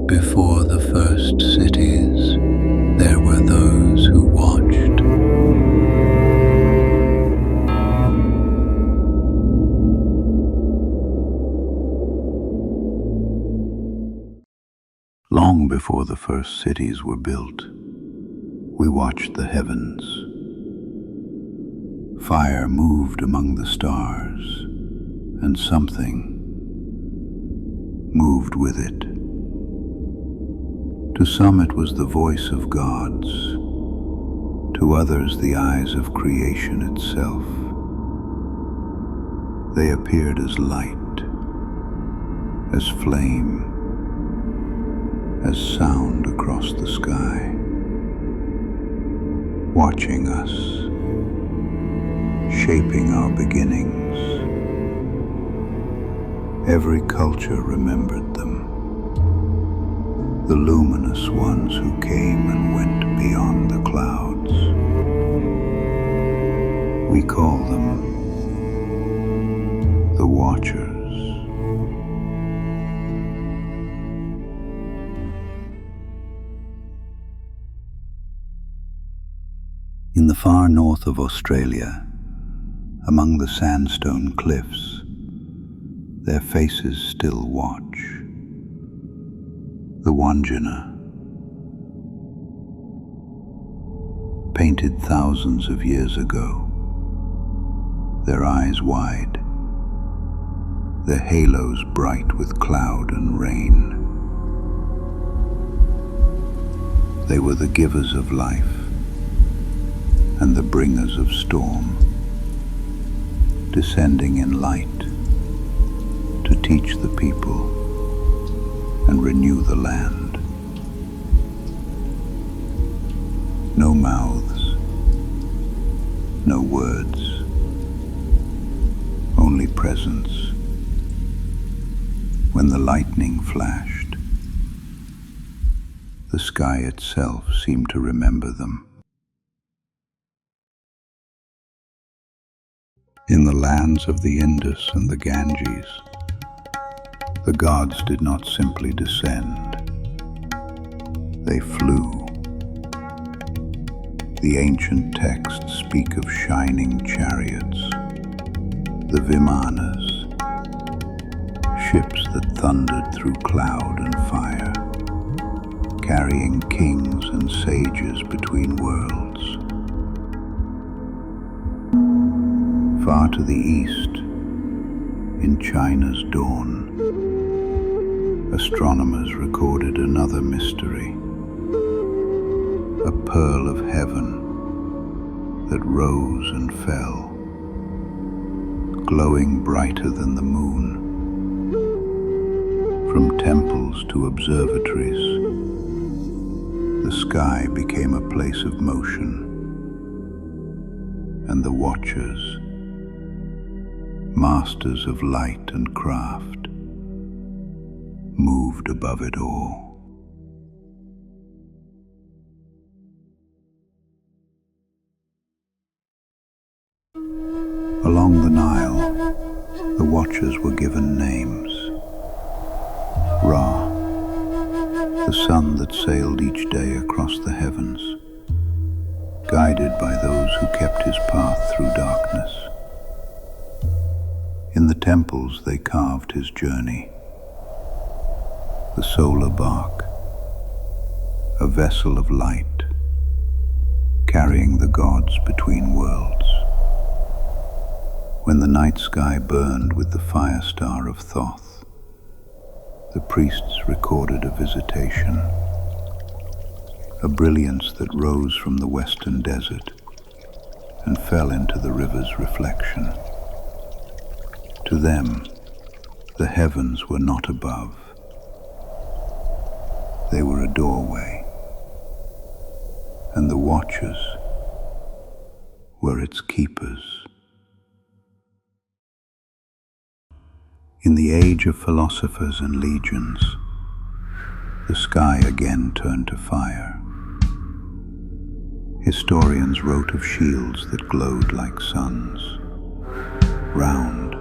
before the first cities, there were those who watched. Long before the first cities were built, we watched the heavens. Fire moved among the stars, and something moved with it. To some it was the voice of gods, to others the eyes of creation itself. They appeared as light, as flame, as sound across the sky, watching us, shaping our beginnings. Every culture remembered them, the luminous ones who came and went beyond the clouds. We call them the Watchers. In the far north of Australia, among the sandstone cliffs, their faces still watch. The Wandjina, painted thousands of years ago, their eyes wide, their halos bright with cloud and rain. They were the givers of life and the bringers of storm, descending in light to teach the people and renew the land. No mouths, no words, only presence. When the lightning flashed, the sky itself seemed to remember them. In the lands of the Indus and the Ganges, the gods did not simply descend, they flew. The ancient texts speak of shining chariots, the Vimanas, ships that thundered through cloud and fire, carrying kings and sages between worlds. Far to the east, in China's dawn, astronomers recorded another mystery, a pearl of heaven that rose and fell, glowing brighter than the moon. From temples to observatories, the sky became a place of motion, and the watchers, masters of light and craft, moved above it all. Along the Nile, the watchers were given names. Ra, the sun that sailed each day across the heavens, guided by those who kept his path through darkness. In the temples they carved his journey, the solar bark, a vessel of light, carrying the gods between worlds. When the night sky burned with the fire star of Thoth, the priests recorded a visitation, a brilliance that rose from the western desert and fell into the river's reflection. To them, the heavens were not above. They were a doorway, and the watchers were its keepers. In the age of philosophers and legions, the sky again turned to fire. Historians wrote of shields that glowed like suns, round,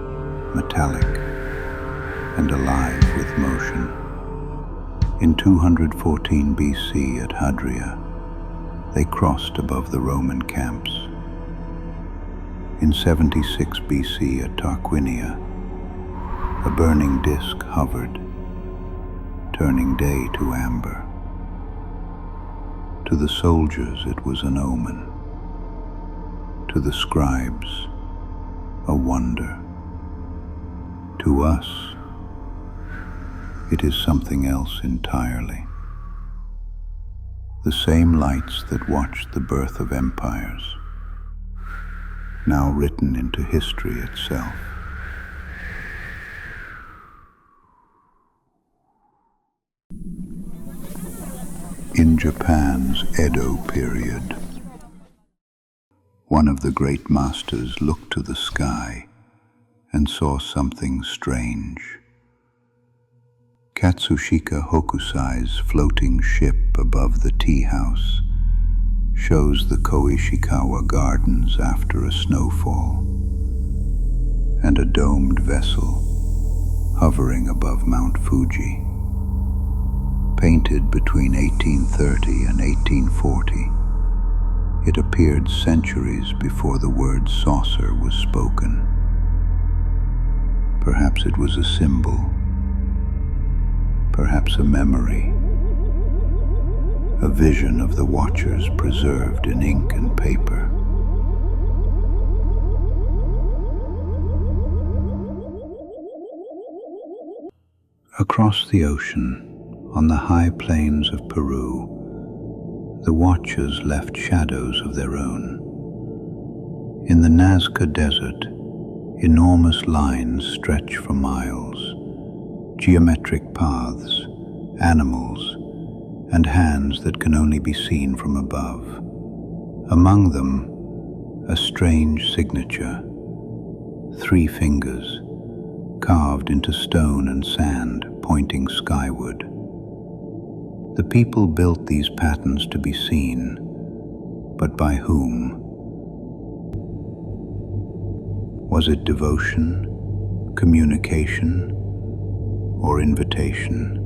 metallic, and alive with motion. In 214 BC at Hadria, they crossed above the Roman camps. In 76 BC at Tarquinia, a burning disk hovered, turning day to amber. To the soldiers it was an omen, to the scribes a wonder. To us, it is something else entirely. The same lights that watched the birth of empires, now written into history itself. In Japan's Edo period, one of the great masters looked to the sky and saw something strange. Katsushika Hokusai's floating ship above the tea house shows the Koishikawa gardens after a snowfall, and a domed vessel hovering above Mount Fuji. Painted between 1830 and 1840, it appeared centuries before the word saucer was spoken. Perhaps it was a symbol, perhaps a memory, a vision of the watchers preserved in ink and paper. Across the ocean, on the high plains of Peru, the watchers left shadows of their own. In the Nazca Desert, enormous lines stretch for miles, geometric paths, animals, and hands that can only be seen from above. Among them, a strange signature, 3 fingers, carved into stone and sand, pointing skyward. The people built these patterns to be seen, but by whom? Was it devotion, communication, or invitation?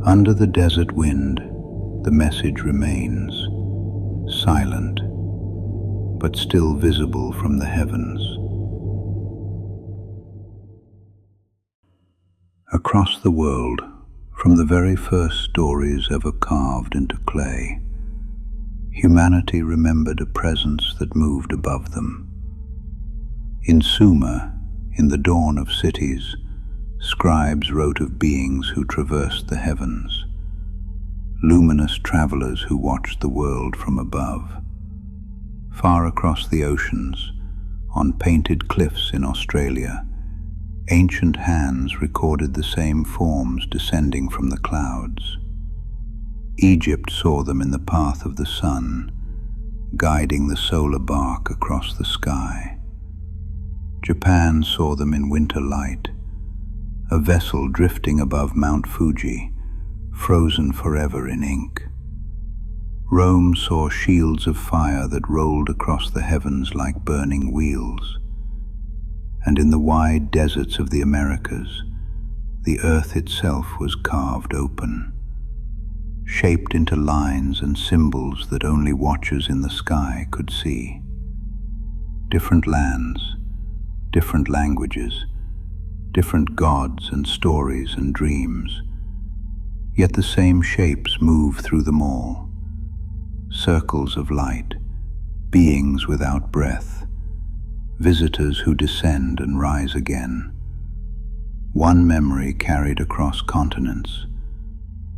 Under the desert wind, the message remains, silent, but still visible from the heavens. Across the world, from the very first stories ever carved into clay, humanity remembered a presence that moved above them. In Sumer, in the dawn of cities, scribes wrote of beings who traversed the heavens, luminous travelers who watched the world from above. Far across the oceans, on painted cliffs in Australia, ancient hands recorded the same forms descending from the clouds. Egypt saw them in the path of the sun, guiding the solar bark across the sky. Japan saw them in winter light, a vessel drifting above Mount Fuji, frozen forever in ink. Rome saw shields of fire that rolled across the heavens like burning wheels. And in the wide deserts of the Americas, the earth itself was carved open, shaped into lines and symbols that only watchers in the sky could see. Different lands, different languages, different gods and stories and dreams, yet the same shapes move through them all. Circles of light, beings without breath, visitors who descend and rise again. One memory carried across continents,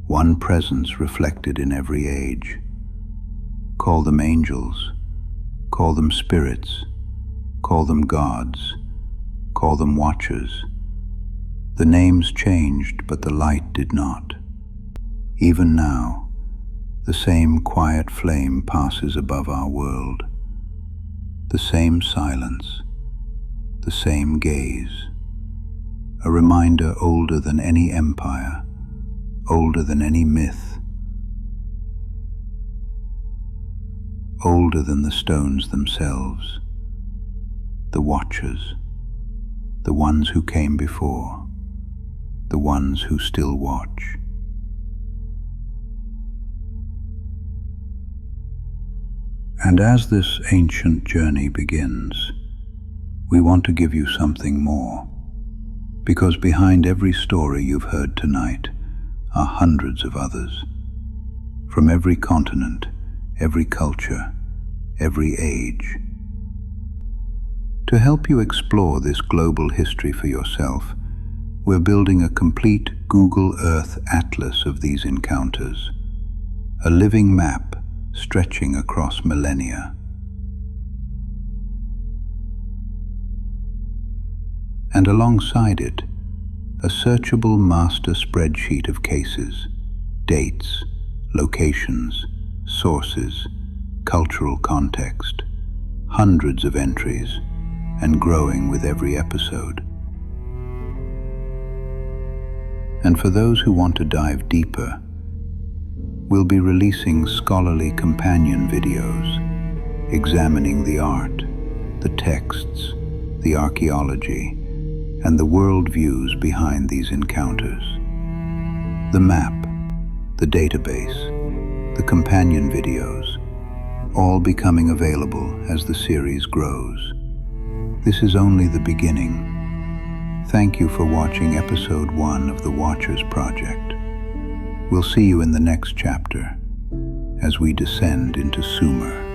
one presence reflected in every age. Call them angels, call them spirits, call them gods, call them watchers. The names changed, but the light did not. Even now, the same quiet flame passes above our world. The same silence, the same gaze, a reminder older than any empire, older than any myth, older than the stones themselves. The watchers, the ones who came before, the ones who still watch. And as this ancient journey begins, we want to give you something more, because behind every story you've heard tonight are hundreds of others, from every continent, every culture, every age. To help you explore this global history for yourself, we're building a complete Google Earth atlas of these encounters, a living map stretching across millennia. And alongside it, a searchable master spreadsheet of cases, dates, locations, sources, cultural context, hundreds of entries, and growing with every episode. And for those who want to dive deeper, we'll be releasing scholarly companion videos, examining the art, the texts, the archaeology, and the worldviews behind these encounters. The map, the database, the companion videos, all becoming available as the series grows. This is only the beginning. Thank you for watching episode 1 of the Watchers Project. We'll see you in the next chapter as we descend into Sumer.